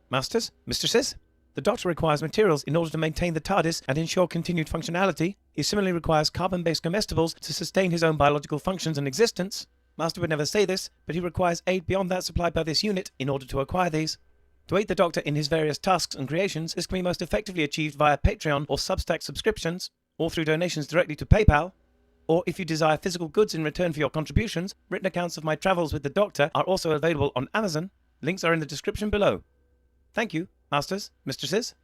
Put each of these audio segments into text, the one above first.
Masters, mistresses, the Doctor requires materials in order to maintain the TARDIS and ensure continued functionality. He similarly requires carbon-based comestibles to sustain his own biological functions and existence. Master would never say this, but he requires aid beyond that supplied by this unit in order to acquire these. To aid the Doctor in his various tasks and creations, this can be most effectively achieved via Patreon or Substack subscriptions, or through donations directly to PayPal. Or if you desire physical goods in return for your contributions, written accounts of my travels with the Doctor are also available on Amazon. Links are in the description below. Thank you, masters, mistresses.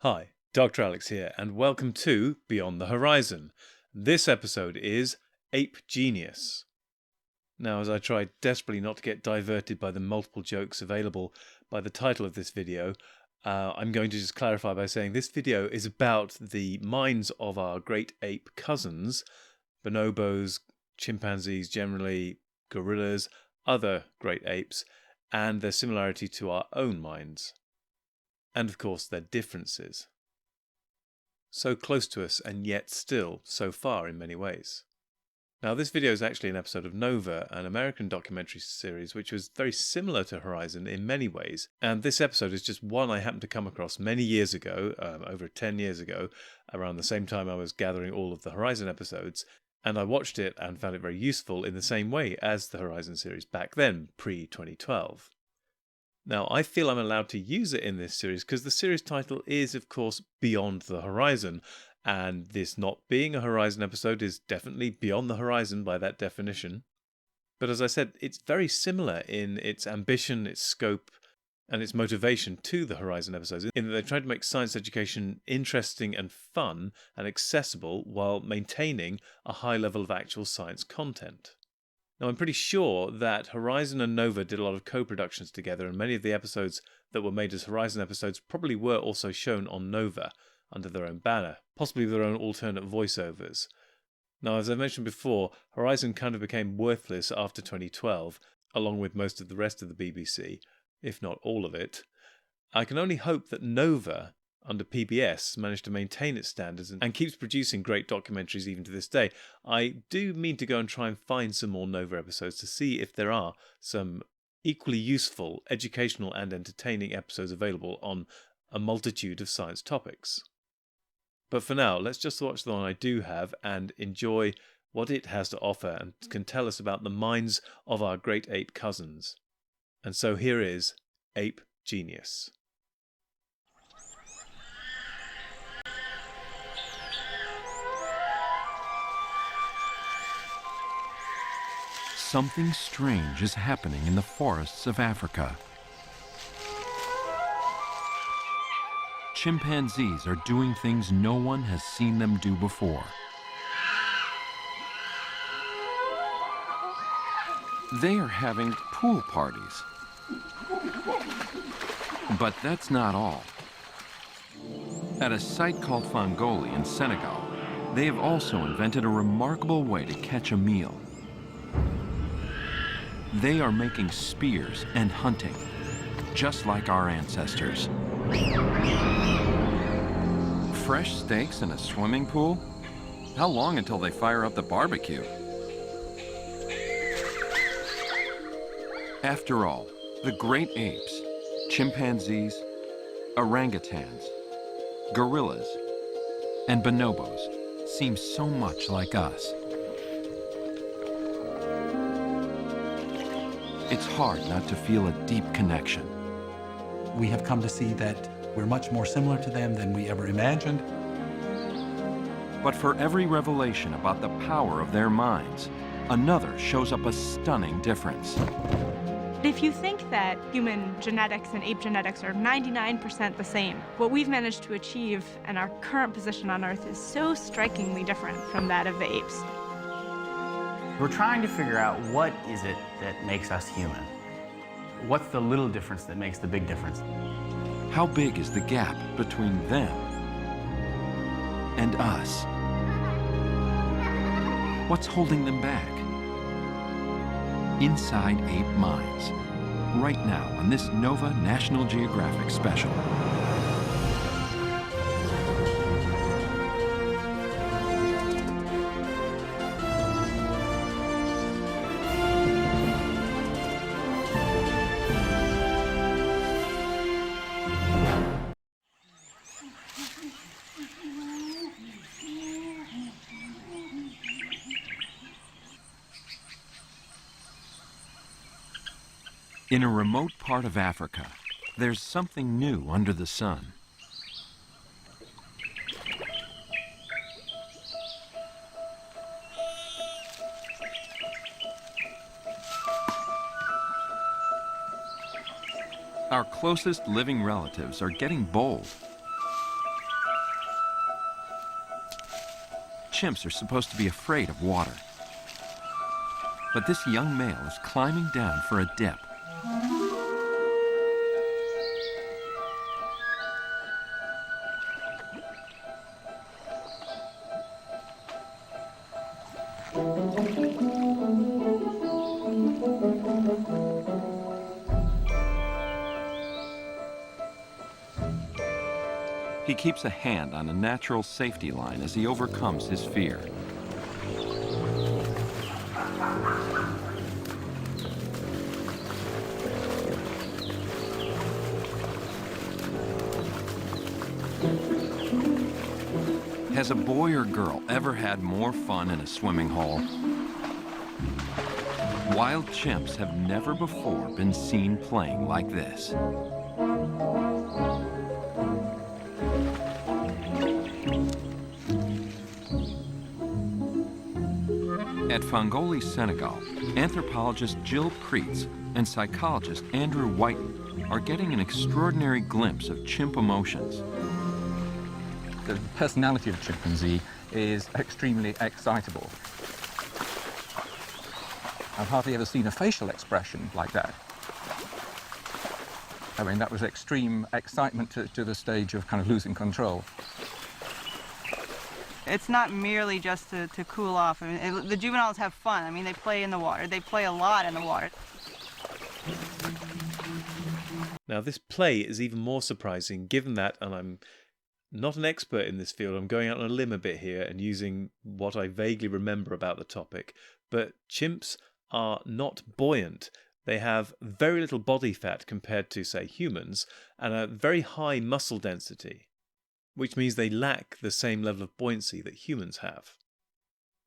Hi, Dr. Alex here, and welcome to Beyond the Horizon. This episode is Ape Genius. Now, as I try desperately not to get diverted by the multiple jokes available by the title of this video, I'm going to just clarify by saying this video is about the minds of our great ape cousins, bonobos, chimpanzees generally, gorillas, other great apes, and their similarity to our own minds. And of course their differences. So close to us and yet still so far in many ways. Now this video is actually an episode of Nova, an American documentary series which was very similar to Horizon in many ways, and this episode is just one I happened to come across many years ago, over 10 years ago, around the same time I was gathering all of the Horizon episodes, and I watched it and found it very useful in the same way as the Horizon series back then, pre-2012. Now, I feel I'm allowed to use it in this series because the series title is, of course, Beyond the Horizon, and this not being a Horizon episode is definitely beyond the horizon by that definition. But as I said, it's very similar in its ambition, its scope, and its motivation to the Horizon episodes, in that they tried to make science education interesting and fun and accessible while maintaining a high level of actual science content. Now, I'm pretty sure that Horizon and Nova did a lot of co-productions together, and many of the episodes that were made as Horizon episodes probably were also shown on Nova under their own banner, possibly with their own alternate voiceovers. Now, as I mentioned before, Horizon kind of became worthless after 2012, along with most of the rest of the BBC, if not all of it. I can only hope that Nova, under PBS, managed to maintain its standards and keeps producing great documentaries even to this day. I do mean to go and try and find some more Nova episodes to see if there are some equally useful, educational and entertaining episodes available on a multitude of science topics. But for now, let's just watch the one I do have and enjoy what it has to offer and can tell us about the minds of our great ape cousins. And so here is Ape Genius. Something strange is happening in the forests of Africa. Chimpanzees are doing things no one has seen them do before. They are having pool parties. But that's not all. At a site called Fangoli in Senegal, they have also invented a remarkable way to catch a meal. They are making spears and hunting, just like our ancestors. Fresh steaks in a swimming pool? How long until they fire up the barbecue? After all, the great apes, chimpanzees, orangutans, gorillas, and bonobos seem so much like us. It's hard not to feel a deep connection. We have come to see that we're much more similar to them than we ever imagined. But for every revelation about the power of their minds, another shows up a stunning difference. If you think that human genetics and ape genetics are 99% the same, what we've managed to achieve and our current position on Earth is so strikingly different from that of the apes. We're trying to figure out what is it that makes us human. What's the little difference that makes the big difference? How big is the gap between them and us? What's holding them back? Inside Ape Minds, right now on this Nova National Geographic special. In a remote part of Africa, there's something new under the sun. Our closest living relatives are getting bold. Chimps are supposed to be afraid of water. But this young male is climbing down for a dip. He keeps a hand on a natural safety line as he overcomes his fear. Has a boy or girl ever had more fun in a swimming hole? Wild chimps have never before been seen playing like this. At Fangoli, Senegal, anthropologist Jill Preetz and psychologist Andrew Whiten are getting an extraordinary glimpse of chimp emotions. The personality of a chimpanzee is extremely excitable. I've hardly ever seen a facial expression like that. I mean, that was extreme excitement to the stage of kind of losing control. It's not merely just to cool off. I mean, the juveniles have fun. I mean, they play in the water. They play a lot in the water. Now, this play is even more surprising given that, and I'm not an expert in this field, I'm going out on a limb a bit here and using what I vaguely remember about the topic, but chimps are not buoyant. They have very little body fat compared to, say, humans, and a very high muscle density, which means they lack the same level of buoyancy that humans have.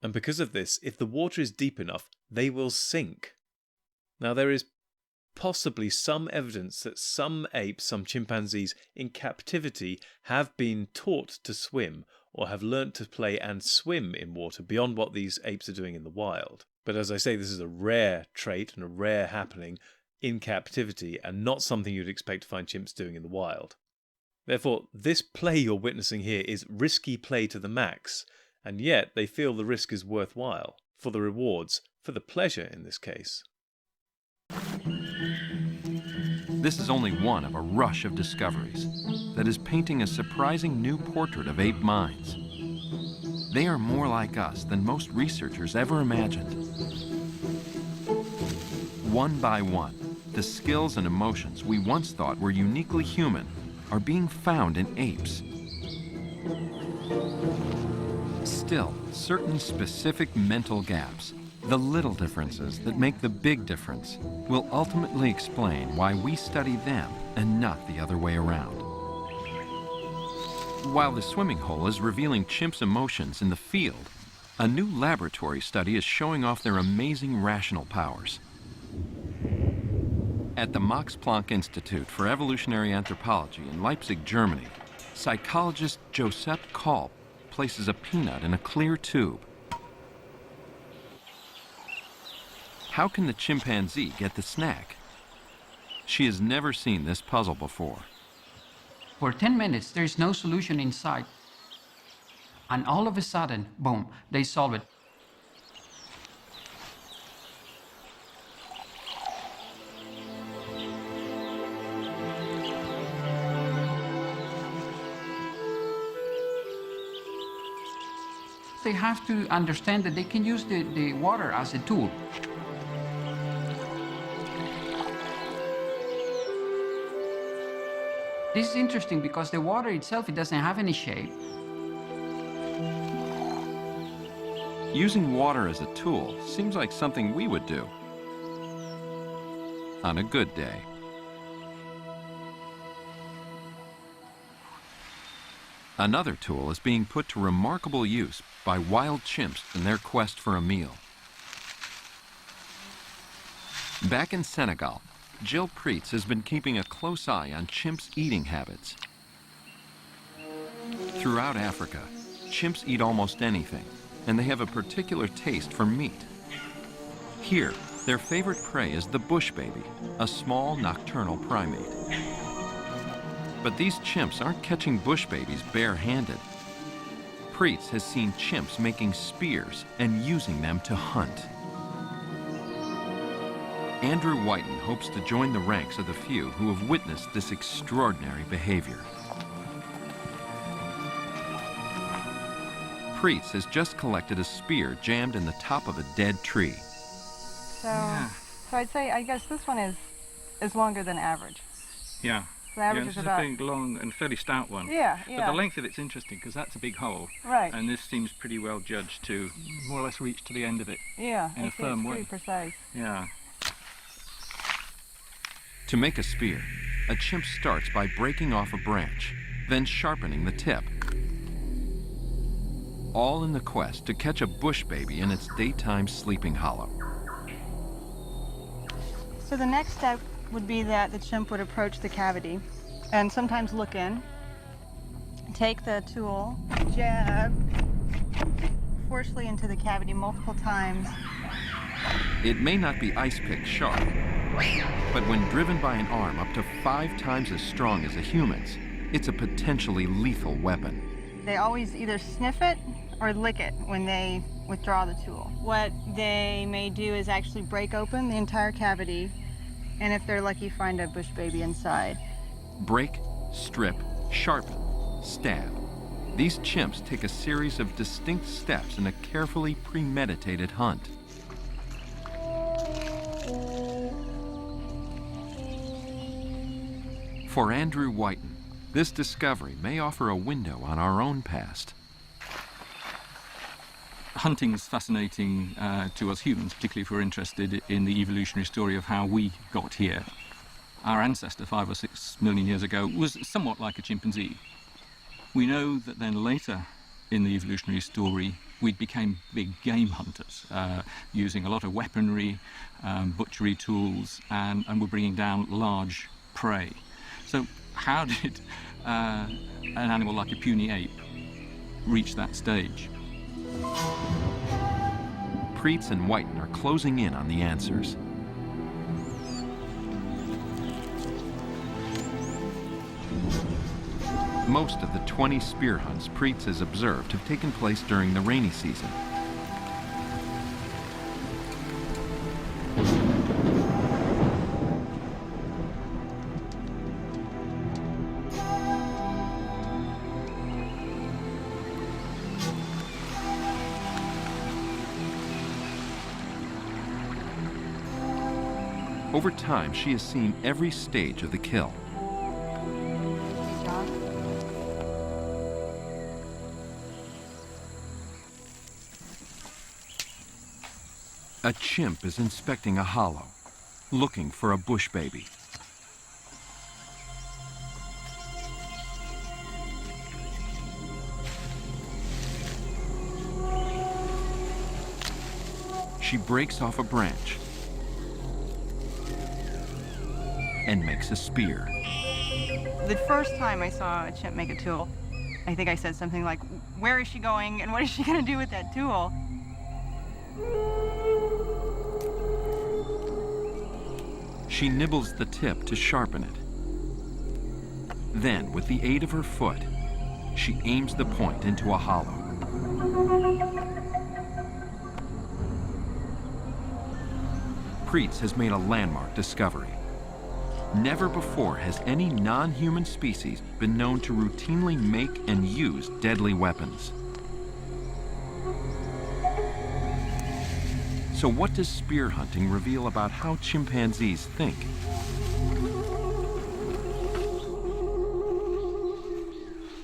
And because of this, if the water is deep enough, they will sink. Now, there is possibly some evidence that some apes, some chimpanzees in captivity have been taught to swim or have learnt to play and swim in water beyond what these apes are doing in the wild. But as I say, this is a rare trait and a rare happening in captivity and not something you'd expect to find chimps doing in the wild. Therefore, this play you're witnessing here is risky play to the max, and yet they feel the risk is worthwhile, for the rewards, for the pleasure in this case. This is only one of a rush of discoveries that is painting a surprising new portrait of ape minds. They are more like us than most researchers ever imagined. One by one, the skills and emotions we once thought were uniquely human are being found in apes. Still, certain specific mental gaps, the little differences that make the big difference, will ultimately explain why we study them and not the other way around. While the swimming hole is revealing chimps' emotions in the field, a new laboratory study is showing off their amazing rational powers. At the Max Planck Institute for Evolutionary Anthropology in Leipzig, Germany, psychologist Josep Kolb places a peanut in a clear tube. How can the chimpanzee get the snack? She has never seen this puzzle before. For 10 minutes, there's no solution in sight. And all of a sudden, boom, they solve it. they have to understand that they can use the water as a tool. This is interesting because the water itself, it doesn't have any shape. Using water as a tool seems like something we would do on a good day. Another tool is being put to remarkable use by wild chimps in their quest for a meal. Back in Senegal, Jill Preetz has been keeping a close eye on chimps' eating habits. Throughout Africa, chimps eat almost anything, and they have a particular taste for meat. Here, their favorite prey is the bush baby, a small nocturnal primate. But these chimps aren't catching bush babies bare-handed. Preetz has seen chimps making spears and using them to hunt. Andrew Whiten hopes to join the ranks of the few who have witnessed this extraordinary behavior. Preetz has just collected a spear jammed in the top of a dead tree. So I'd say, I guess this one is longer than average. Yeah. The average this is is about... a big, long and fairly stout one. Yeah. But the length of it's interesting because that's a big hole. Right. And this seems pretty well judged to more or less reach to the end of it. Yeah, in a firm it's way. pretty precise. Yeah. To make a spear, a chimp starts by breaking off a branch, then sharpening the tip. All in the quest to catch a bush baby in its daytime sleeping hollow. So the next step would be that the chimp would approach the cavity and sometimes look in, take the tool, jab forcefully into the cavity multiple times. It may not be ice pick sharp, but when driven by an arm up to 5 times as strong as a human's, it's a potentially lethal weapon. They always either sniff it or lick it when they withdraw the tool. What they may do is actually break open the entire cavity, and if they're lucky, find a bush baby inside. Break, strip, sharpen, stab. These chimps take a series of distinct steps in a carefully premeditated hunt. For Andrew Whiten, this discovery may offer a window on our own past. Hunting is fascinating to us humans, particularly if we're interested in the evolutionary story of how we got here. Our ancestor 5 or 6 million years ago was somewhat like a chimpanzee. We know that then later in the evolutionary story we became big game hunters, using a lot of weaponry, butchery tools, and were bringing down large prey. So how did an animal like a puny ape reach that stage? Preetz and Whiten are closing in on the answers. Most of the 20 spear hunts Preetz has observed have taken place during the rainy season. Over time, she has seen every stage of the kill. A chimp is inspecting a hollow, looking for a bush baby. She breaks off a branch and makes a spear. The first time I saw a chimp make a tool, I think I said something like, "Where is she going and what is she going to do with that tool?" She nibbles the tip to sharpen it. Then, with the aid of her foot, she aims the point into a hollow. Preetz has made a landmark discovery. Never before has any non-human species been known to routinely make and use deadly weapons. So what does spear hunting reveal about how chimpanzees think?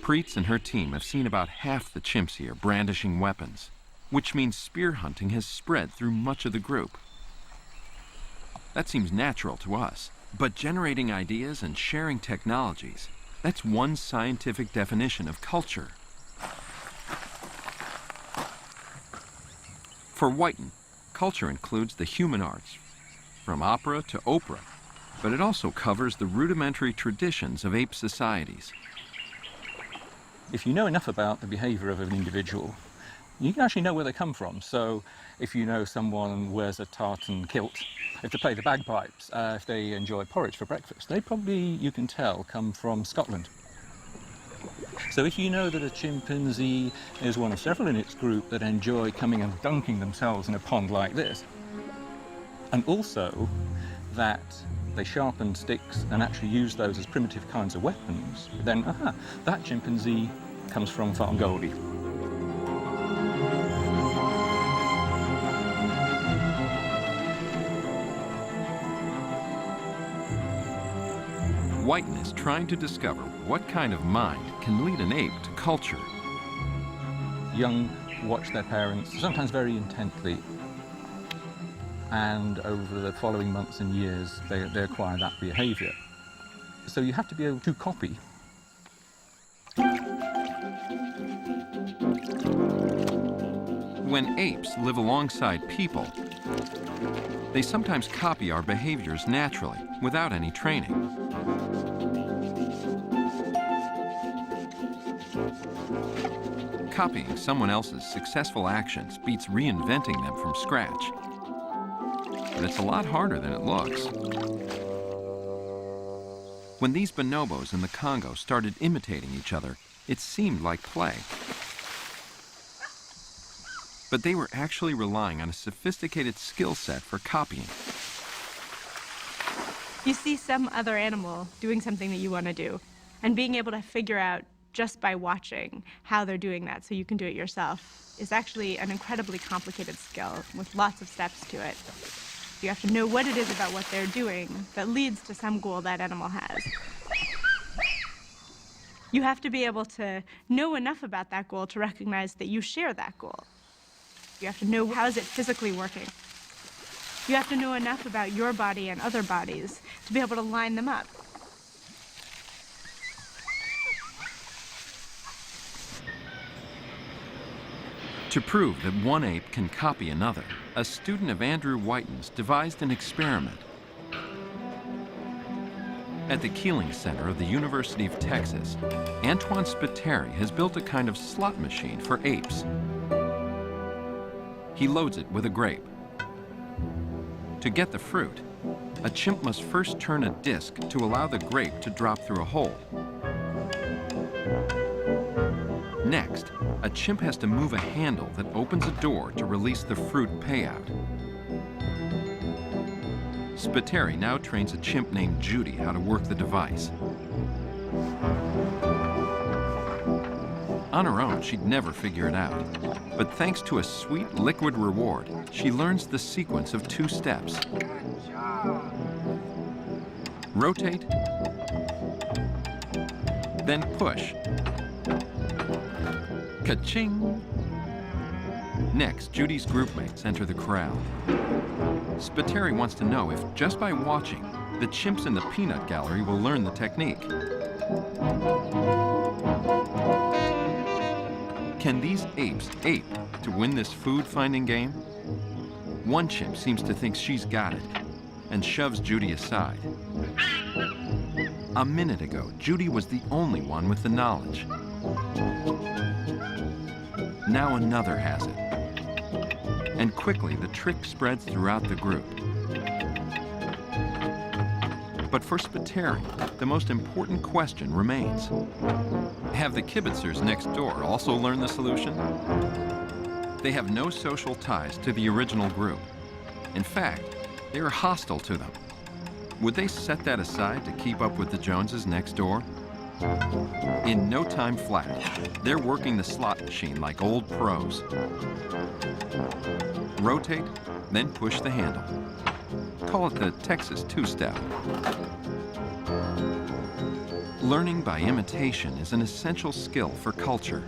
Preetz and her team have seen about half the chimps here brandishing weapons, which means spear hunting has spread through much of the group. That seems natural to us, but generating ideas and sharing technologies, that's one scientific definition of culture. For Whiten, culture includes the human arts, from opera to Oprah, but it also covers the rudimentary traditions of ape societies. If you know enough about the behavior of an individual, you can actually know where they come from. So if you know someone wears a tartan kilt, if they play the bagpipes, if they enjoy porridge for breakfast, they probably, you can tell, come from Scotland. So if you know that a chimpanzee is one of several in its group that enjoy coming and dunking themselves in a pond like this, and also that they sharpen sticks and actually use those as primitive kinds of weapons, then that chimpanzee comes from Farm Goldie. Whiten is trying to discover what kind of mind can lead an ape to culture. Young watch their parents, sometimes very intently, and over the following months and years, they acquire that behavior. So you have to be able to copy. When apes live alongside people, they sometimes copy our behaviors naturally, without any training. Copying someone else's successful actions beats reinventing them from scratch. But it's a lot harder than it looks. When these bonobos in the Congo started imitating each other, it seemed like play. But they were actually relying on a sophisticated skill set for copying. You see some other animal doing something that you want to do, and being able to figure out just by watching how they're doing that so you can do it yourself is actually an incredibly complicated skill with lots of steps to it. You have to know what it is about what they're doing that leads to some goal that animal has. You have to be able to know enough about that goal to recognize that you share that goal. You have to know how is it physically working. You have to know enough about your body and other bodies to be able to line them up. To prove that one ape can copy another, a student of Andrew Whiten's devised an experiment. At the Keeling Center of the University of Texas, Antoine Spiteri has built a kind of slot machine for apes. He loads it with a grape. To get the fruit, a chimp must first turn a disc to allow the grape to drop through a hole. Next, a chimp has to move a handle that opens a door to release the fruit payout. Spiteri now trains a chimp named Judy how to work the device. On her own, she'd never figure it out. But thanks to a sweet liquid reward, she learns the sequence of 2 steps. Rotate, then push. Ka-ching! Next, Judy's groupmates enter the crowd. Spiteri wants to know if, just by watching, the chimps in the peanut gallery will learn the technique. Can these apes ape to win this food-finding game? One chimp seems to think she's got it and shoves Judy aside. A minute ago, Judy was the only one with the knowledge. Now another has it. And quickly, the trick spreads throughout the group. But for Spiteri, the most important question remains. Have the kibitzers next door also learned the solution? They have no social ties to the original group. In fact, they are hostile to them. Would they set that aside to keep up with the Joneses next door? In no time flat, they're working the slot machine like old pros. Rotate, then push the handle. Call it the Texas two-step. Learning by imitation is an essential skill for culture.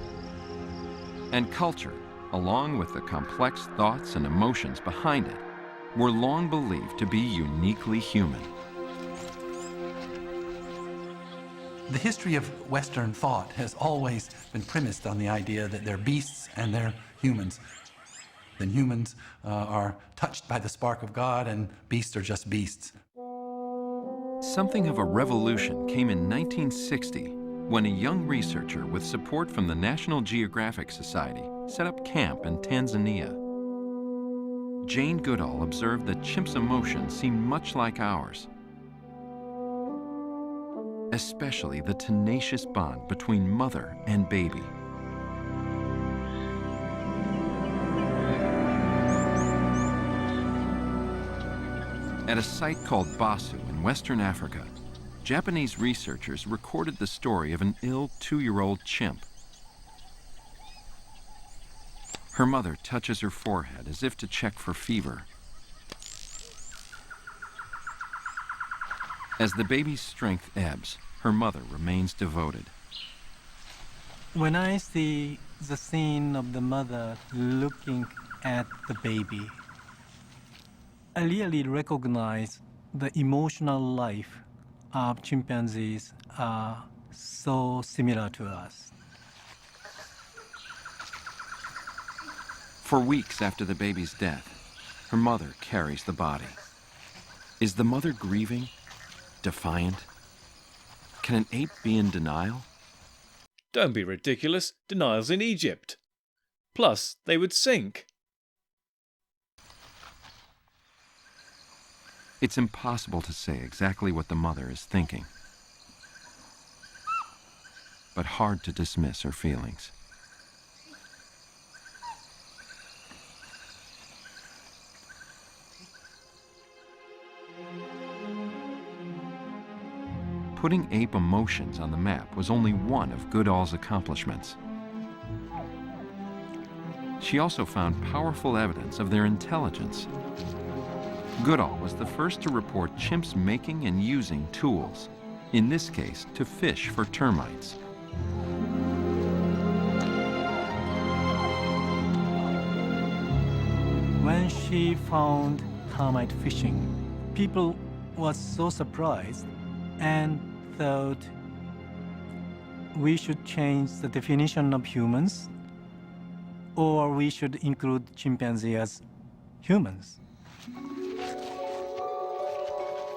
And culture, along with the complex thoughts and emotions behind it, were long believed to be uniquely human. The history of Western thought has always been premised on the idea that they're beasts and they're humans. Then humans are touched by the spark of God, and beasts are just beasts. Something of a revolution came in 1960 when a young researcher with support from the National Geographic Society set up camp in Tanzania. Jane Goodall observed that chimps' emotions seemed much like ours, especially the tenacious bond between mother and baby. At a site called Basu in Western Africa, Japanese researchers recorded the story of an ill 2-year-old chimp. Her mother touches her forehead as if to check for fever. As the baby's strength ebbs, her mother remains devoted. When I see the scene of the mother looking at the baby, I really recognize the emotional life of chimpanzees are so similar to us. For weeks after the baby's death, her mother carries the body. Is the mother grieving? Defiant? Can an ape be in denial? Don't be ridiculous. Denial's in Egypt. Plus, they would sink. It's impossible to say exactly what the mother is thinking, but hard to dismiss her feelings. Putting ape emotions on the map was only one of Goodall's accomplishments. She also found powerful evidence of their intelligence. Goodall was the first to report chimps making and using tools, in this case to fish for termites. When she found termite fishing, people were so surprised and thought we should change the definition of humans, or we should include chimpanzees as humans.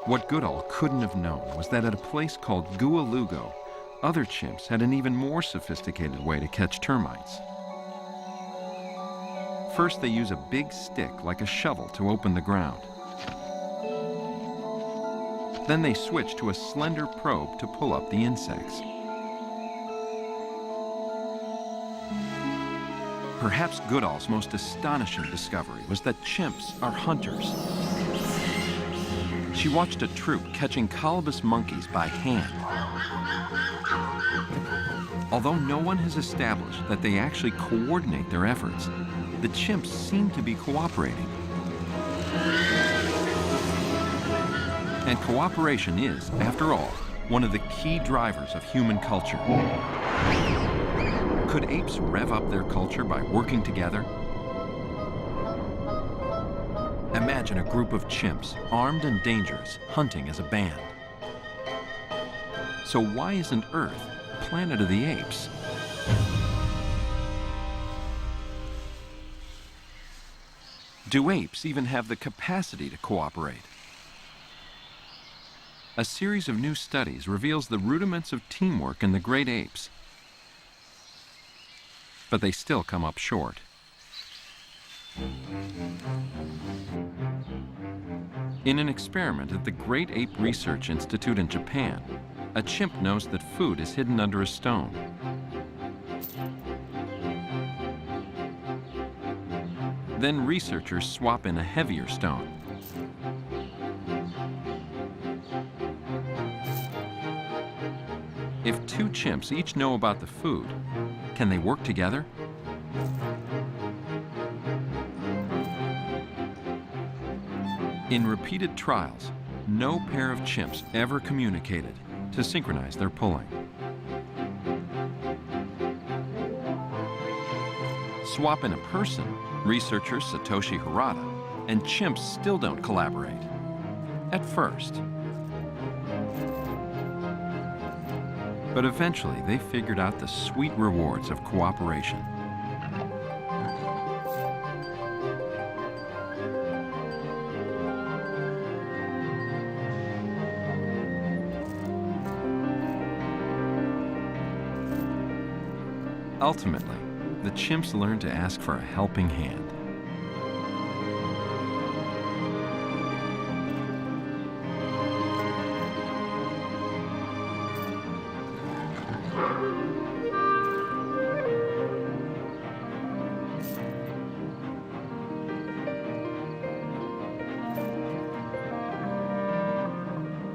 What Goodall couldn't have known was that at a place called Gualugo, other chimps had an even more sophisticated way to catch termites. First, they use a big stick like a shovel to open the ground. Then they switch to a slender probe to pull up the insects. Perhaps Goodall's most astonishing discovery was that chimps are hunters. She watched a troop catching colobus monkeys by hand. Although no one has established that they actually coordinate their efforts, the chimps seem to be cooperating. And cooperation is, after all, one of the key drivers of human culture. Could apes rev up their culture by working together? Imagine a group of chimps, armed and dangerous, hunting as a band. So why isn't Earth the planet of the apes? Do apes even have the capacity to cooperate? A series of new studies reveals the rudiments of teamwork in the great apes, but they still come up short. In an experiment at the Great Ape Research Institute in Japan, a chimp knows that food is hidden under a stone. Then researchers swap in a heavier stone. If two chimps each know about the food, can they work together? In repeated trials, no pair of chimps ever communicated to synchronize their pulling. Swap in a person, researcher Satoshi Harada, and chimps still don't collaborate. At first. But eventually they figured out the sweet rewards of cooperation. Ultimately, the chimps learned to ask for a helping hand.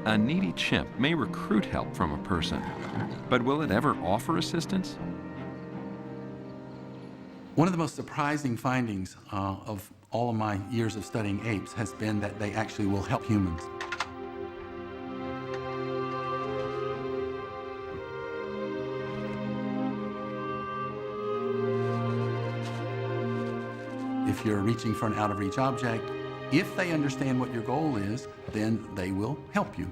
A needy chimp may recruit help from a person, but will it ever offer assistance? One of the most surprising findings of all of my years of studying apes has been that they actually will help humans. If you're reaching for an out-of-reach object, if they understand what your goal is, then they will help you.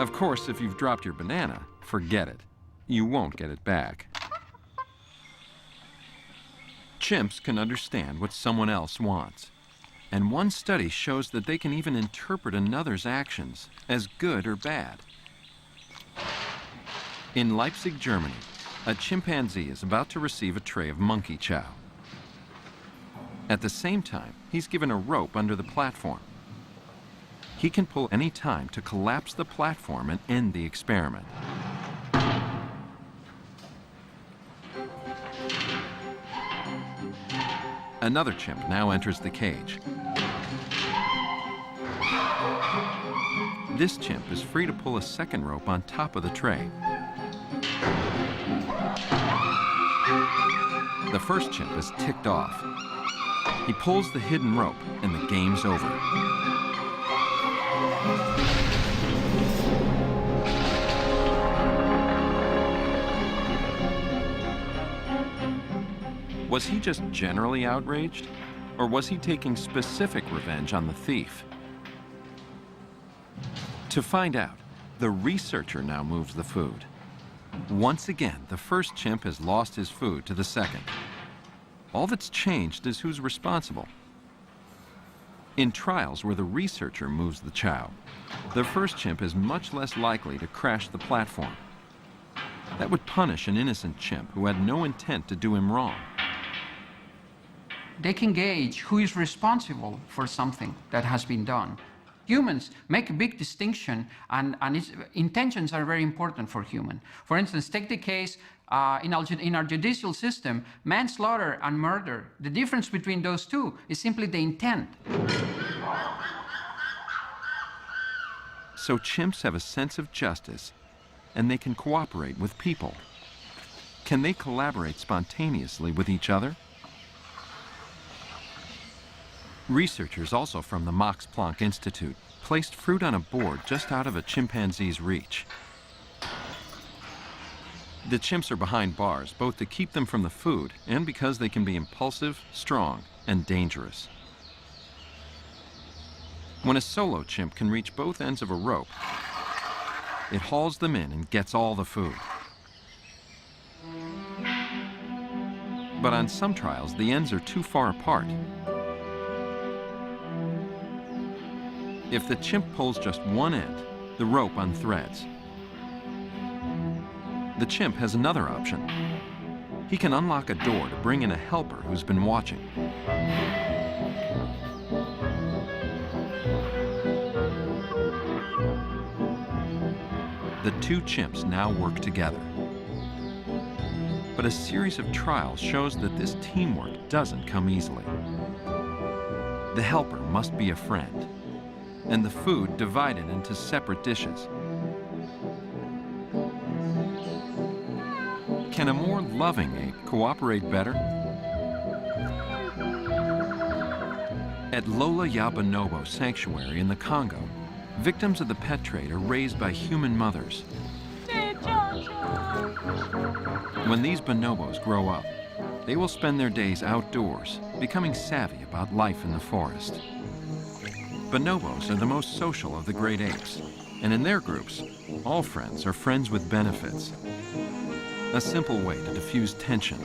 Of course, if you've dropped your banana, forget it. You won't get it back. Chimps can understand what someone else wants. And one study shows that they can even interpret another's actions as good or bad. In Leipzig, Germany, a chimpanzee is about to receive a tray of monkey chow. At the same time, he's given a rope under the platform. He can pull any time to collapse the platform and end the experiment. Another chimp now enters the cage. This chimp is free to pull a second rope on top of the tray. The first chimp is ticked off. He pulls the hidden rope and the game's over. Was he just generally outraged, or was he taking specific revenge on the thief? To find out, the researcher now moves the food. Once again, the first chimp has lost his food to the second. All that's changed is who's responsible. In trials where the researcher moves the chow, the first chimp is much less likely to crash the platform. That would punish an innocent chimp who had no intent to do him wrong. They can gauge who is responsible for something that has been done. Humans make a big distinction, and intentions are very important for human. For instance, take the case in our judicial system, manslaughter and murder. The difference between those two is simply the intent. So chimps have a sense of justice, and they can cooperate with people. Can they collaborate spontaneously with each other? Researchers also from the Max Planck Institute placed fruit on a board just out of a chimpanzee's reach. The chimps are behind bars, both to keep them from the food and because they can be impulsive, strong, and dangerous. When a solo chimp can reach both ends of a rope, it hauls them in and gets all the food. But on some trials, the ends are too far apart. If the chimp pulls just one end, the rope unthreads. The chimp has another option. He can unlock a door to bring in a helper who's been watching. The two chimps now work together. But a series of trials shows that this teamwork doesn't come easily. The helper must be a friend. and the food divided into separate dishes. Can a more loving ape cooperate better? At Lola Ya Bonobo Sanctuary in the Congo, victims of the pet trade are raised by human mothers. When these bonobos grow up, they will spend their days outdoors, becoming savvy about life in the forest. Bonobos are the most social of the great apes, and in their groups, all friends are friends with benefits. A simple way to diffuse tension.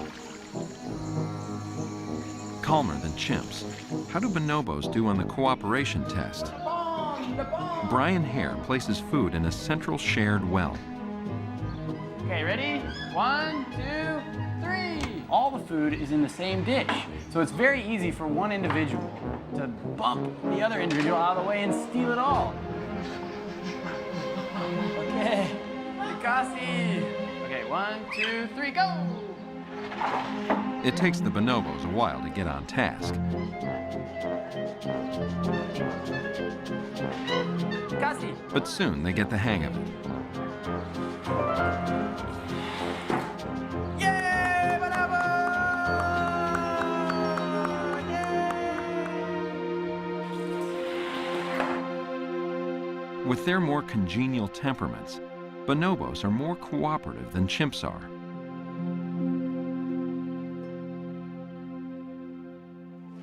Calmer than chimps, how do bonobos do on the cooperation test? Brian Hare places food in a central shared well. Okay, ready? 1, 2, 3. All the food is in the same dish, so it's very easy for one individual to bump the other individual out of the way and steal it all. Okay, Nikasi. Okay, 1, 2, 3, go! It takes the bonobos a while to get on task. Nikasi. But soon they get the hang of it. Yay, bonobo! Yay! With their more congenial temperaments, bonobos are more cooperative than chimps are.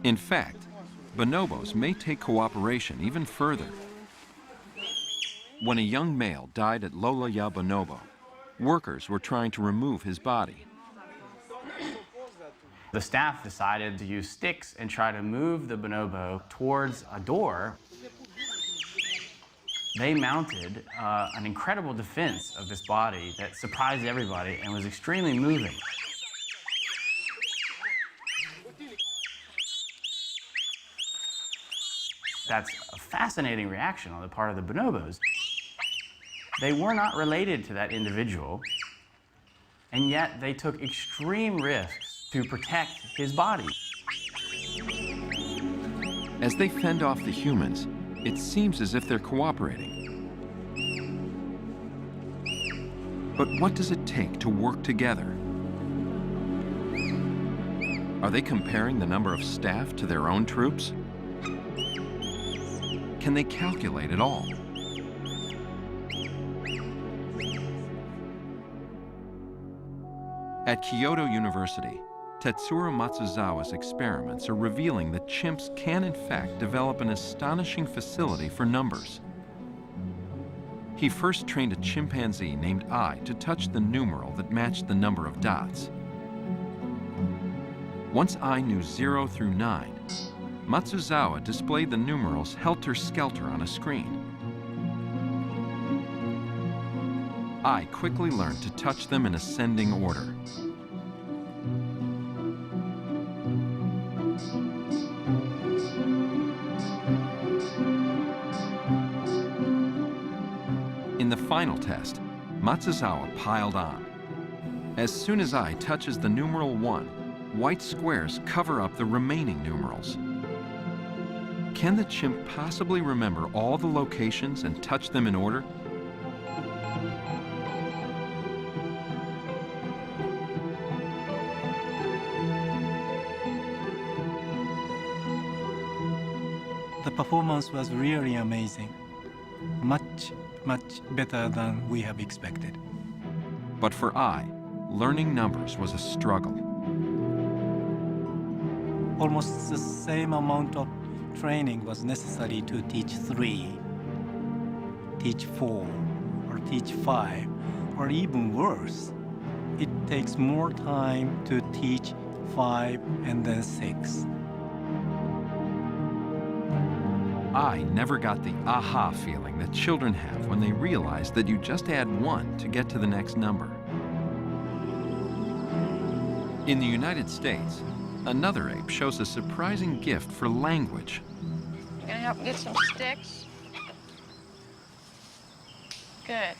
In fact, bonobos may take cooperation even further. When a young male died at Lola Ya Bonobo, workers were trying to remove his body. The staff decided to use sticks and try to move the bonobo towards a door. They mounted an incredible defense of this body that surprised everybody and was extremely moving. That's a fascinating reaction on the part of the bonobos. They were not related to that individual, and yet they took extreme risks to protect his body. As they fend off the humans, it seems as if they're cooperating. But what does it take to work together? Are they comparing the number of staff to their own troops? Can they calculate it all? At Kyoto University, Tetsuro Matsuzawa's experiments are revealing that chimps can in fact develop an astonishing facility for numbers. He first trained a chimpanzee named I to touch the numeral that matched the number of dots. Once I knew 0 through 9, Matsuzawa displayed the numerals helter-skelter on a screen. I quickly learned to touch them in ascending order. In the final test, Matsuzawa piled on. As soon as I touches the numeral 1, white squares cover up the remaining numerals. Can the chimp possibly remember all the locations and touch them in order? The performance was really amazing. Much better than we have expected. But for I, learning numbers was a struggle. Almost the same amount of training was necessary to teach 3, teach 4, or teach 5, or even worse. It takes more time to teach 5 and then 6. I never got the aha feeling that children have when they realize that you just add 1 to get to the next number. In the United States, another ape shows a surprising gift for language. You gonna help get some sticks? Good.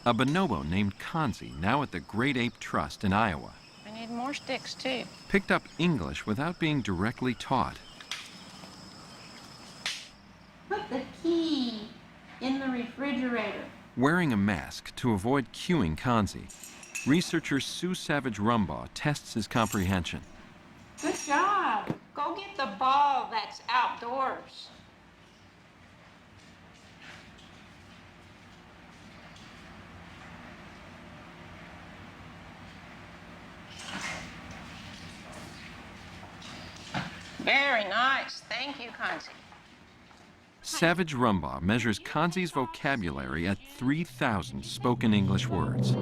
A bonobo named Kanzi, now at the Great Ape Trust in Iowa, I need more sticks, too. picked up English without being directly taught. refrigerator. Wearing a mask to avoid cueing Kanzi, researcher Sue Savage Rumbaugh tests his comprehension. Good job. Go get the ball that's outdoors. Very nice. Thank you, Kanzi. Savage Rumbaugh measures Kanzi's vocabulary at 3,000 spoken English words.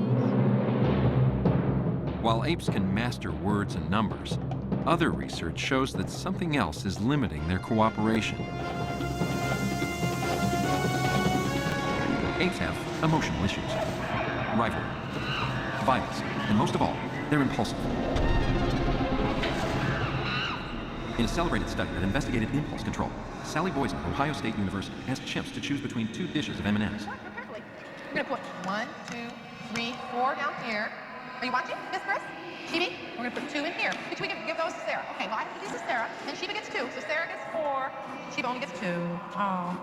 While apes can master words and numbers, other research shows that something else is limiting their cooperation. Apes have emotional issues, rivalry, violence, and most of all, they're impulsive. In a celebrated study that investigated impulse control, Sally Boysen of Ohio State University asked chimps to choose between 2 dishes of M&Ms. Carefully. We're going to put 1, 2, 3, 4 down here. Are you watching, Miss Chris? Shibi? We're going to put 2 in here. Which we can give those to Sarah. Okay, well, I have to give these to Sarah. Then Shiba gets 2. So Sarah gets 4. Shiba only gets 2. Oh,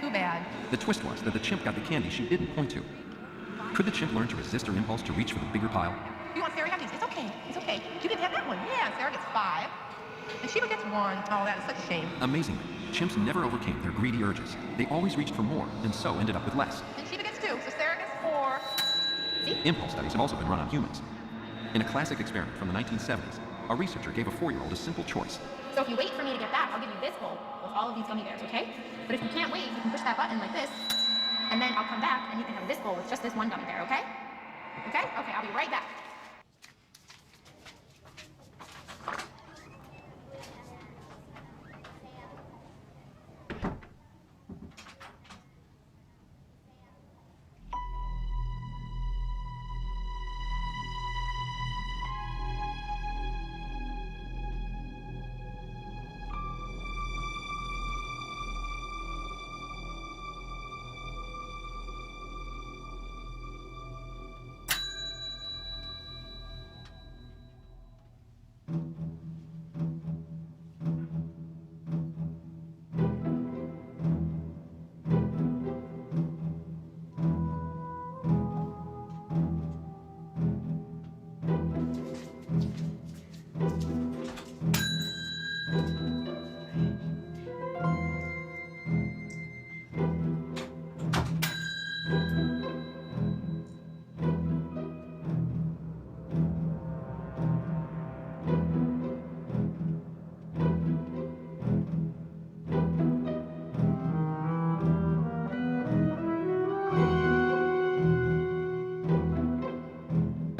too bad. The twist was that the chimp got the candy she didn't point to. Could the chimp learn to resist her impulse to reach for the bigger pile? You want Sarah to have these? It's okay. It's okay. You can have that one. Yeah, Sarah gets 5. And Shiba gets 1. Oh, that is such a shame. Amazingly, chimps never overcame their greedy urges. They always reached for more, and so ended up with less. And Shiba gets 2. So Sarah gets 4. See? Impulse studies have also been run on humans. In a classic experiment from the 1970s, a researcher gave a 4-year-old a simple choice. So if you wait for me to get back, I'll give you this bowl with all of these gummy bears, okay? But if you can't wait, you can push that button like this, and then I'll come back and you can have this bowl with just this one gummy bear, okay? Okay? Okay, I'll be right back.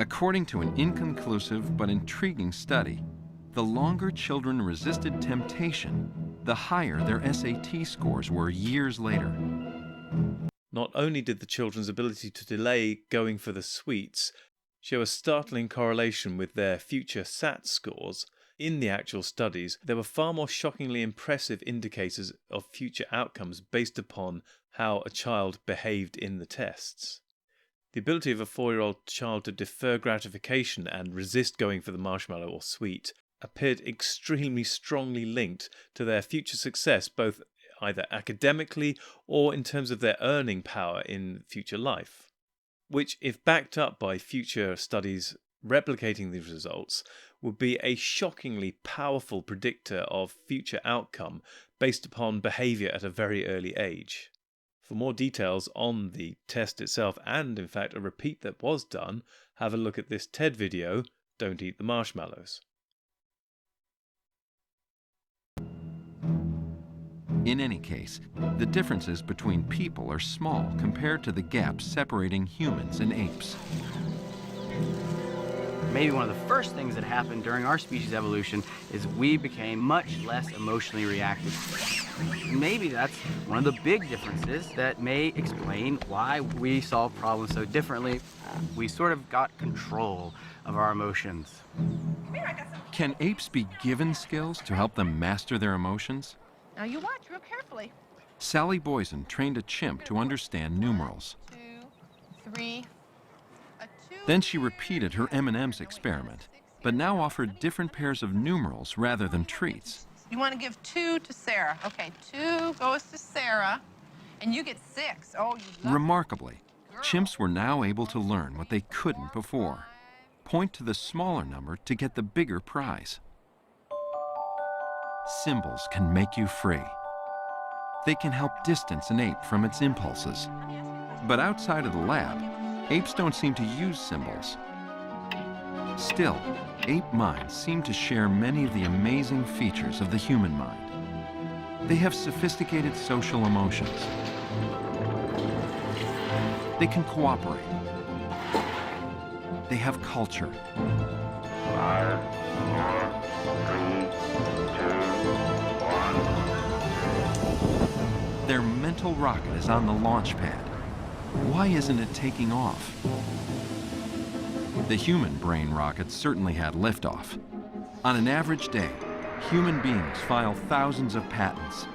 According to an inconclusive but intriguing study, the longer children resisted temptation, the higher their SAT scores were years later. Not only did the children's ability to delay going for the sweets show a startling correlation with their future SAT scores, in the actual studies, there were far more shockingly impressive indicators of future outcomes based upon how a child behaved in the tests. The ability of a 4-year-old child to defer gratification and resist going for the marshmallow or sweet appeared extremely strongly linked to their future success, both either academically or in terms of their earning power in future life, which, if backed up by future studies replicating these results, would be a shockingly powerful predictor of future outcome based upon behaviour at a very early age. For more details on the test itself and, in fact, a repeat that was done, have a look at this TED video, Don't Eat the Marshmallows. In any case, the differences between people are small compared to the gaps separating humans and apes. Maybe one of the first things that happened during our species evolution is we became much less emotionally reactive. Maybe that's one of the big differences that may explain why we solve problems so differently. We sort of got control of our emotions. Can apes be given skills to help them master their emotions? Now you watch real carefully. Sally Boysen trained a chimp to understand numerals. 2, 3, Then she repeated her M&M's experiment, but now offered different pairs of numerals rather than treats. You want to give 2 to Sarah. Okay, 2 goes to Sarah. And you get 6. Oh, you love Remarkably, chimps were now able to learn what they couldn't before. Point to the smaller number to get the bigger prize. Symbols can make you free. They can help distance an ape from its impulses. But outside of the lab, apes don't seem to use symbols. Still, ape minds seem to share many of the amazing features of the human mind. They have sophisticated social emotions. They can cooperate. They have culture. 5, 4, 3, 2, 1. Their mental rocket is on the launch pad. Why isn't it taking off? The human brain rocket certainly had liftoff. On an average day, human beings file thousands of patents,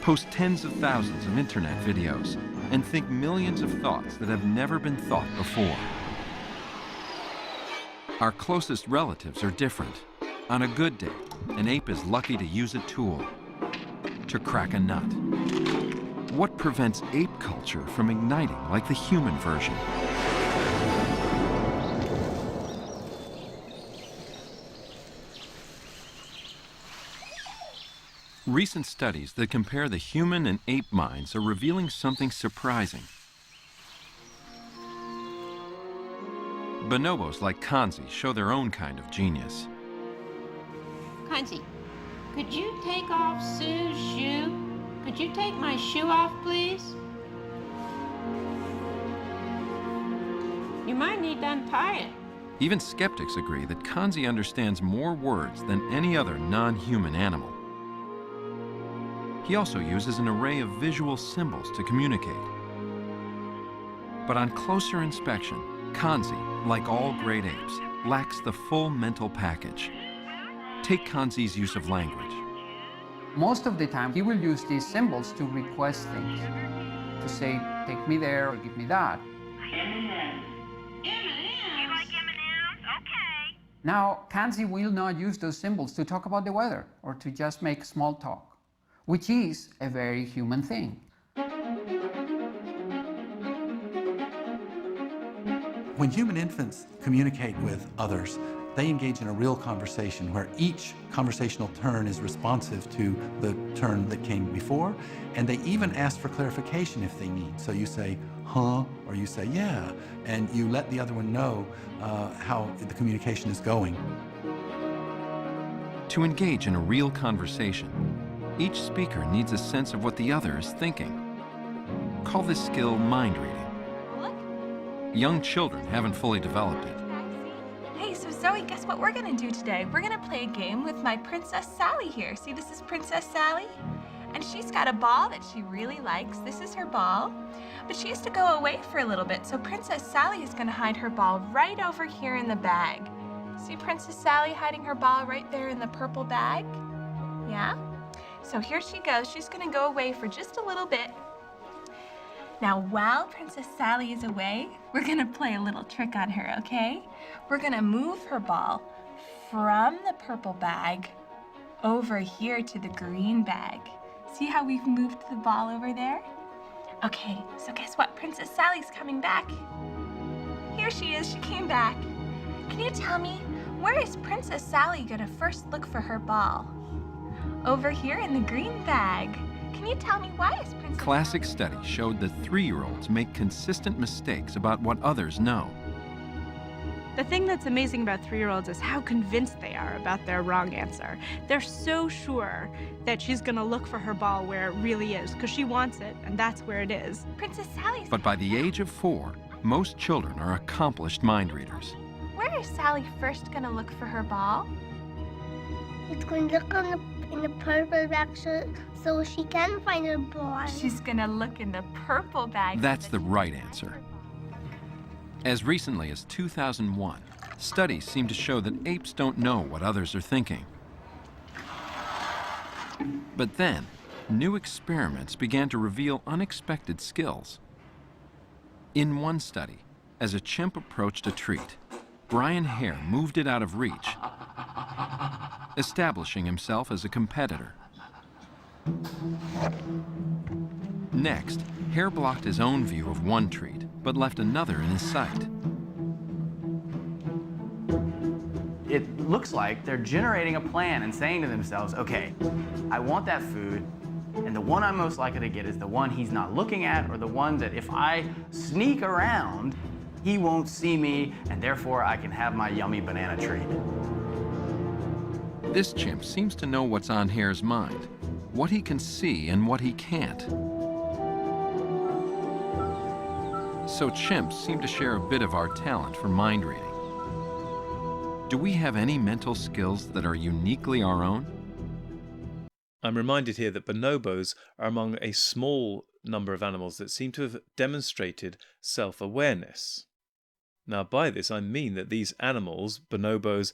post tens of thousands of internet videos, and think millions of thoughts that have never been thought before. Our closest relatives are different. On a good day, an ape is lucky to use a tool to crack a nut. What prevents ape culture from igniting like the human version? Recent studies that compare the human and ape minds are revealing something surprising. Bonobos like Kanzi show their own kind of genius. Kanzi, could you take off Sue's shoe? Could you take my shoe off, please? You might need to untie it. Even skeptics agree that Kanzi understands more words than any other non-human animal. He also uses an array of visual symbols to communicate. But on closer inspection, Kanzi, like all great apes, lacks the full mental package. Take Kanzi's use of language. Most of the time, he will use these symbols to request things, to say, take me there or give me that. Now, Kanzi will not use those symbols to talk about the weather or to just make small talk, which is a very human thing. When human infants communicate with others, they engage in a real conversation where each conversational turn is responsive to the turn that came before, and they even ask for clarification if they need. So you say, huh, or you say, yeah, and you let the other one know how the communication is going. To engage in a real conversation, each speaker needs a sense of what the other is thinking. Call this skill mind reading. Young children haven't fully developed it. Hey, so Zoe, guess what we're gonna do today? We're gonna play a game with my Princess Sally here. See, this is Princess Sally, and she's got a ball that she really likes. This is her ball, but she has to go away for a little bit, so Princess Sally is gonna hide her ball right over here in the bag. See Princess Sally hiding her ball right there in the purple bag? Yeah? So here she goes. She's gonna go away for just a little bit. Now, while Princess Sally is away, we're gonna play a little trick on her, okay? We're gonna move her ball from the purple bag over here to the green bag. See how we've moved the ball over there? Okay, so guess what? Princess Sally's coming back. Here she is, she came back. Can you tell me, where is Princess Sally gonna first look for her ball? Over here in the green bag. Can you tell me why is Princess Classic studies showed that 3-year-olds make consistent mistakes about what others know. The thing that's amazing about 3-year-olds is how convinced they are about their wrong answer. They're so sure that she's gonna look for her ball where it really is, because she wants it, and that's where it is. Princess Sally's... But by the age of 4, most children are accomplished mind readers. Where is Sally first gonna look for her ball? It's going to look in the purple bag so she can find her ball. She's gonna look in the purple bag. That's the right answer. As recently as 2001, studies seem to show that apes don't know what others are thinking. But then, new experiments began to reveal unexpected skills. In one study, as a chimp approached a treat, Brian Hare moved it out of reach, establishing himself as a competitor. Next, Hare blocked his own view of one treat, but left another in his sight. It looks like they're generating a plan and saying to themselves, okay, I want that food, and the one I'm most likely to get is the one he's not looking at, or the one that if I sneak around, he won't see me, and therefore I can have my yummy banana treat. This chimp seems to know what's on Hare's mind, what he can see and what he can't. So chimps seem to share a bit of our talent for mind reading. Do we have any mental skills that are uniquely our own? I'm reminded here that bonobos are among a small number of animals that seem to have demonstrated self-awareness. Now, by this I mean that these animals, bonobos,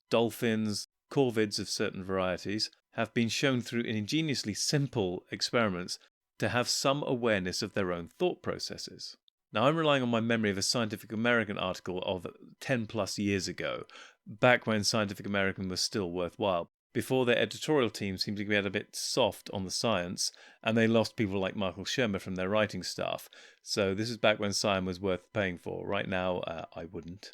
dolphins, corvids of certain varieties, have been shown through ingeniously simple experiments to have some awareness of their own thought processes. Now, I'm relying on my memory of a Scientific American article of 10 plus years ago, back when Scientific American was still worthwhile, before their editorial team seemed to get a bit soft on the science, and they lost people like Michael Shermer from their writing staff. So this is back when science was worth paying for. Right now, I wouldn't.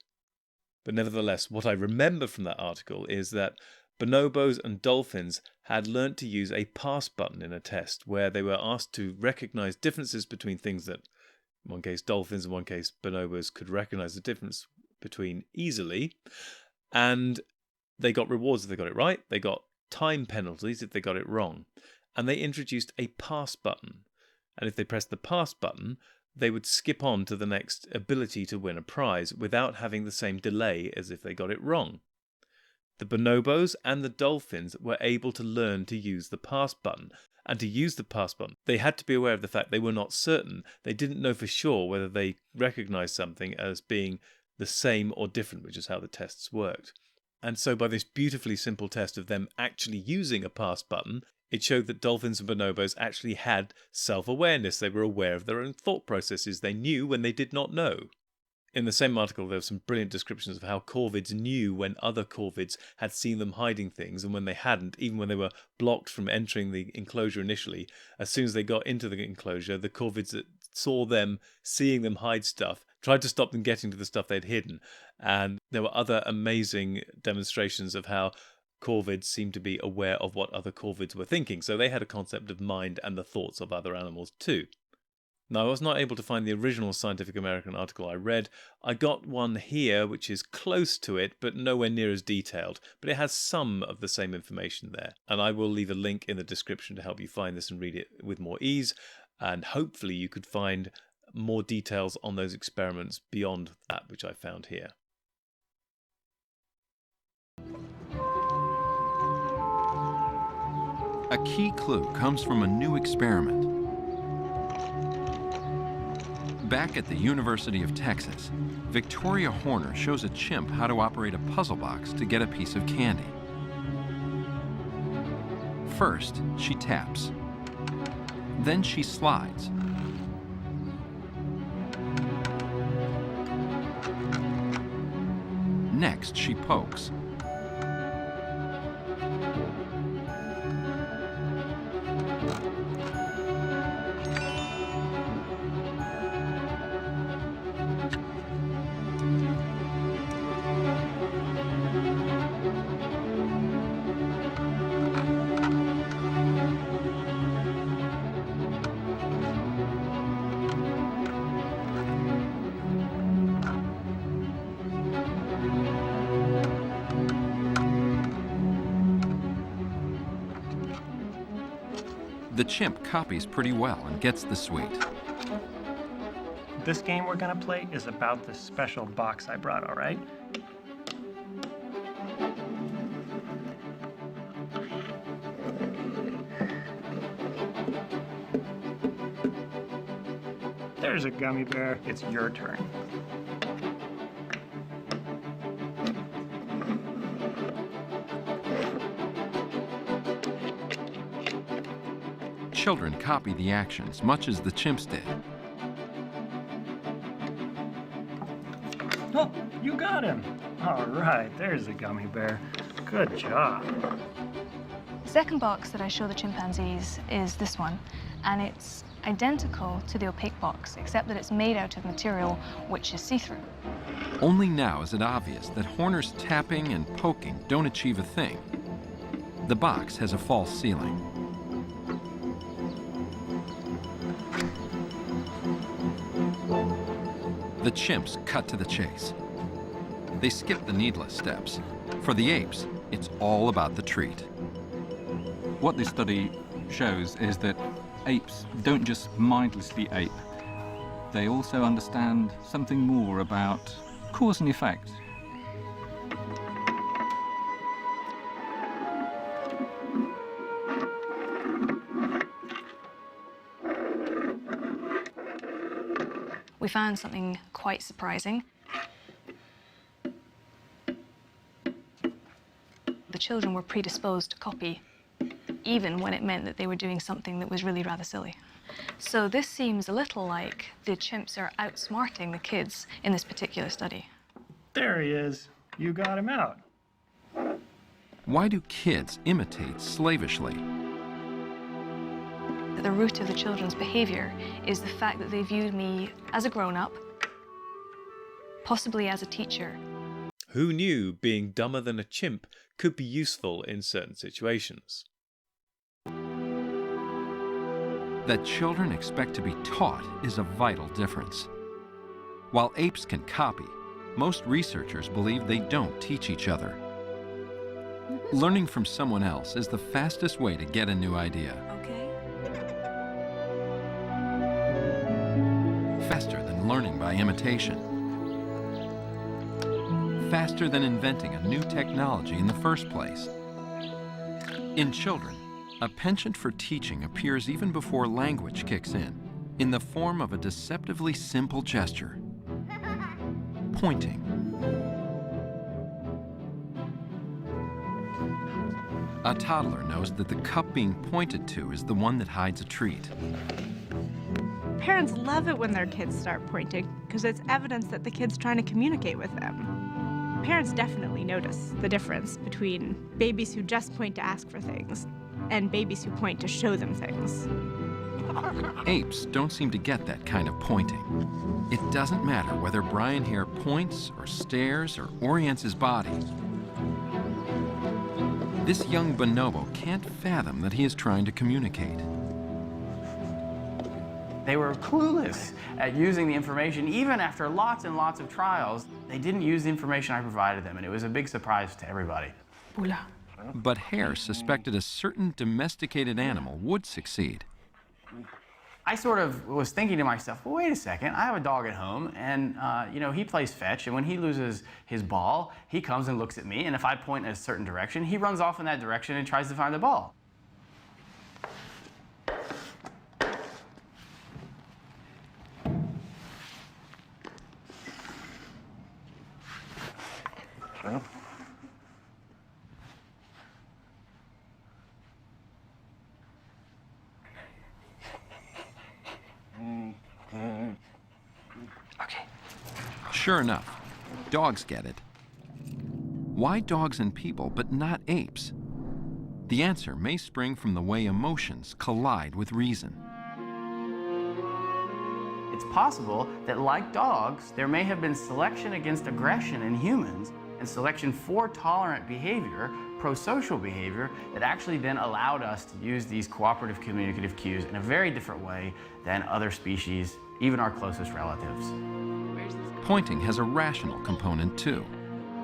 But nevertheless, what I remember from that article is that bonobos and dolphins had learnt to use a pass button in a test where they were asked to recognize differences between things that, in one case dolphins, in one case bonobos, could recognize the difference between easily, and they got rewards if they got it right. They got time penalties if they got it wrong. And they introduced a pass button. And if they pressed the pass button, they would skip on to the next ability to win a prize without having the same delay as if they got it wrong. The bonobos and the dolphins were able to learn to use the pass button. And to use the pass button, they had to be aware of the fact they were not certain. They didn't know for sure whether they recognized something as being the same or different, which is how the tests worked. And so by this beautifully simple test of them actually using a pass button, it showed that dolphins and bonobos actually had self-awareness. They were aware of their own thought processes. They knew when they did not know. In the same article, there were some brilliant descriptions of how corvids knew when other corvids had seen them hiding things, and when they hadn't, even when they were blocked from entering the enclosure initially, as soon as they got into the enclosure, the corvids that saw them, seeing them hide stuff, tried to stop them getting to the stuff they'd hidden. And there were other amazing demonstrations of how corvids seemed to be aware of what other corvids were thinking. So they had a concept of mind and the thoughts of other animals too. Now, I was not able to find the original Scientific American article I read. I got one here which is close to it, but nowhere near as detailed. But it has some of the same information there. And I will leave a link in the description to help you find this and read it with more ease. And hopefully you could find more details on those experiments beyond that which I found here. A key clue comes from a new experiment. Back at the University of Texas, Victoria Horner shows a chimp how to operate a puzzle box to get a piece of candy. First, she taps. Then she slides. Next, she pokes. The chimp copies pretty well and gets the sweet. This game we're gonna play is about this special box I brought, all right? There's a gummy bear. It's your turn. Children copy the actions, much as the chimps did. Oh, you got him. All right, there's a gummy bear. Good job. The second box that I show the chimpanzees is this one, and it's identical to the opaque box, except that it's made out of material which is see-through. Only now is it obvious that Horner's tapping and poking don't achieve a thing. The box has a false ceiling. The chimps cut to the chase. They skip the needless steps. For the apes, it's all about the treat. What this study shows is that apes don't just mindlessly ape. They also understand something more about cause and effect. We found something quite surprising. The children were predisposed to copy, even when it meant that they were doing something that was really rather silly. So this seems a little like the chimps are outsmarting the kids in this particular study. There he is. You got him out. Why do kids imitate slavishly? At the root of the children's behavior is the fact that they viewed me as a grown-up, possibly as a teacher. Who knew being dumber than a chimp could be useful in certain situations? That children expect to be taught is a vital difference. While apes can copy, most researchers believe they don't teach each other. Learning from someone else is the fastest way to get a new idea. Okay. Faster than learning by imitation. Faster than inventing a new technology in the first place. In children, a penchant for teaching appears even before language kicks in the form of a deceptively simple gesture. Pointing. A toddler knows that the cup being pointed to is the one that hides a treat. Parents love it when their kids start pointing because it's evidence that the kid's trying to communicate with them. Parents definitely notice the difference between babies who just point to ask for things and babies who point to show them things. Apes don't seem to get that kind of pointing. It doesn't matter whether Brian Hare points or stares or orients his body. This young bonobo can't fathom that he is trying to communicate. They were clueless at using the information. Even after lots and lots of trials, they didn't use the information I provided them, and it was a big surprise to everybody. But Hare suspected a certain domesticated animal would succeed. I sort of was thinking to myself, well, wait a second, I have a dog at home, and you know, he plays fetch, and when he loses his ball, he comes and looks at me, and if I point in a certain direction, he runs off in that direction and tries to find the ball. Sure enough, dogs get it. Why dogs and people, but not apes? The answer may spring from the way emotions collide with reason. It's possible that, like dogs, there may have been selection against aggression in humans and selection for tolerant behavior, pro-social behavior, that actually then allowed us to use these cooperative communicative cues in a very different way than other species, even our closest relatives. Pointing has a rational component too.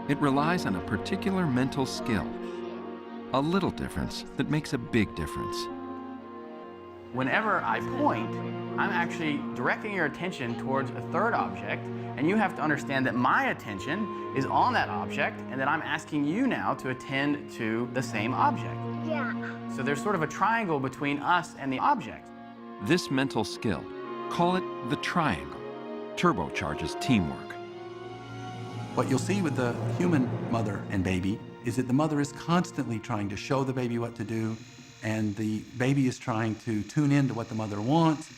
It relies on a particular mental skill. A little difference that makes a big difference. Whenever I point, I'm actually directing your attention towards a third object, and you have to understand that my attention is on that object, and that I'm asking you now to attend to the same object. Yeah. So there's sort of a triangle between us and the object. This mental skill, call it the triangle, turbocharges teamwork. What you'll see with the human mother and baby is that the mother is constantly trying to show the baby what to do, and the baby is trying to tune in to what the mother wants.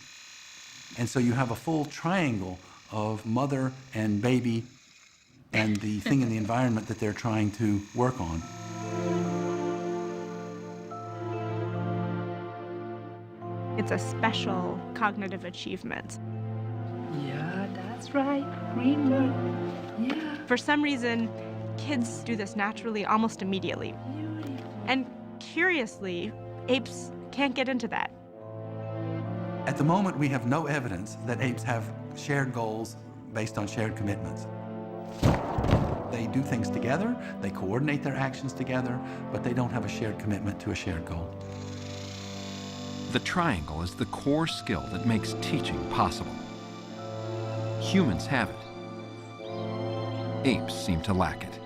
And so you have a full triangle of mother and baby and the thing in the environment that they're trying to work on. It's a special cognitive achievement. Yeah, that's right. Greenwood. Yeah. For some reason, kids do this naturally almost immediately. And curiously, apes can't get into that. At the moment, we have no evidence that apes have shared goals based on shared commitments. They do things together, they coordinate their actions together, but they don't have a shared commitment to a shared goal. The triangle is the core skill that makes teaching possible. Humans have it. Apes seem to lack it.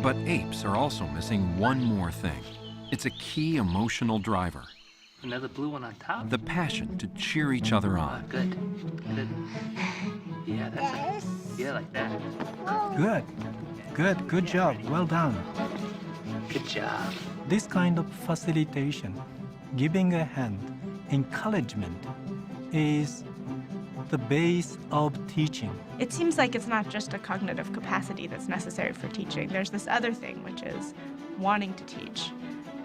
But apes are also missing one more thing. It's a key emotional driver. Another blue one on top? The passion to cheer each other on. Good. Good. Yeah, that's yeah, like that. Good job. Well done. Good job. This kind of facilitation, giving a hand, encouragement, is the base of teaching. It seems like it's not just a cognitive capacity that's necessary for teaching. There's this other thing, which is wanting to teach,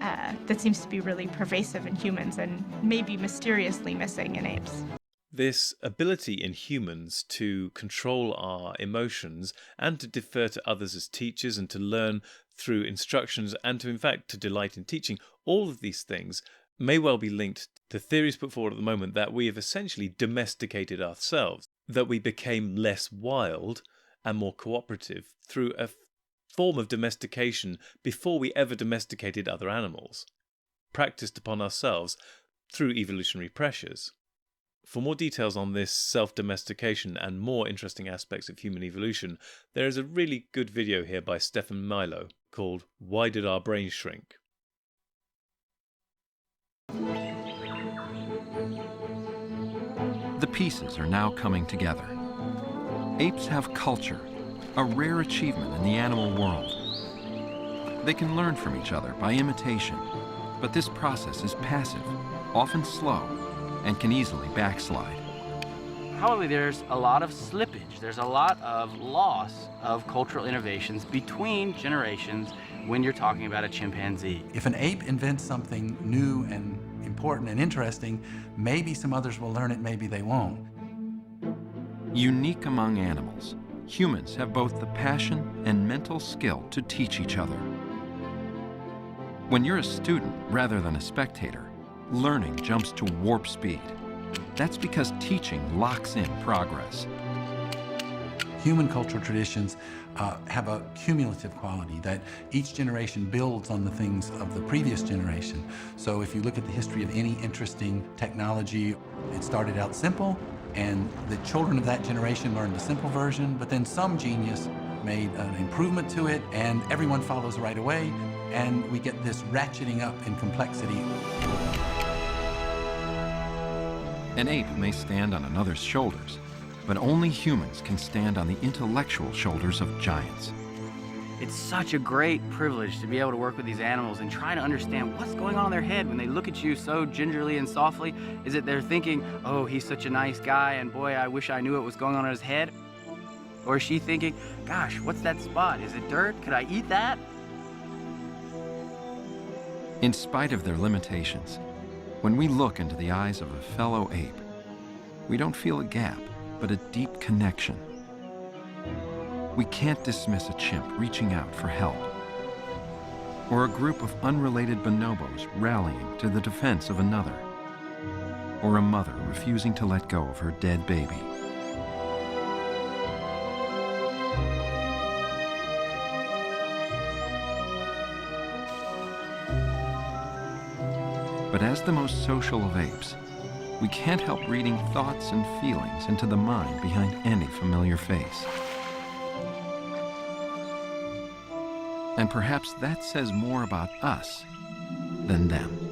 that seems to be really pervasive in humans and maybe mysteriously missing in apes. This ability in humans to control our emotions and to defer to others as teachers and to learn through instructions and to, in fact, to delight in teaching, all of these things may well be linked to theories put forward at the moment that we have essentially domesticated ourselves, that we became less wild and more cooperative through a form of domestication before we ever domesticated other animals, practiced upon ourselves through evolutionary pressures. For more details on this self-domestication and more interesting aspects of human evolution, there is a really good video here by Stefan Milo called Why Did Our Brains Shrink? The pieces are now coming together. Apes have culture, a rare achievement in the animal world. They can learn from each other by imitation, but this process is passive, often slow, and can easily backslide. Probably there's a lot of slippage. There's a lot of loss of cultural innovations between generations when you're talking about a chimpanzee. If an ape invents something new and important and interesting, maybe some others will learn it, maybe they won't. Unique among animals, humans have both the passion and mental skill to teach each other. When you're a student rather than a spectator, learning jumps to warp speed. That's because teaching locks in progress. Human cultural traditions have a cumulative quality, that each generation builds on the things of the previous generation. So if you look at the history of any interesting technology, it started out simple, and the children of that generation learned the simple version, but then some genius made an improvement to it, and everyone follows right away, and we get this ratcheting up in complexity. An ape may stand on another's shoulders, but only humans can stand on the intellectual shoulders of giants. It's such a great privilege to be able to work with these animals and try to understand what's going on in their head when they look at you so gingerly and softly. Is it they're thinking, oh, he's such a nice guy, and boy, I wish I knew what was going on in his head? Or is she thinking, gosh, what's that spot? Is it dirt? Could I eat that? In spite of their limitations, when we look into the eyes of a fellow ape, we don't feel a gap, but a deep connection. We can't dismiss a chimp reaching out for help, or a group of unrelated bonobos rallying to the defense of another, or a mother refusing to let go of her dead baby. But as the most social of apes, we can't help reading thoughts and feelings into the mind behind any familiar face. And perhaps that says more about us than them.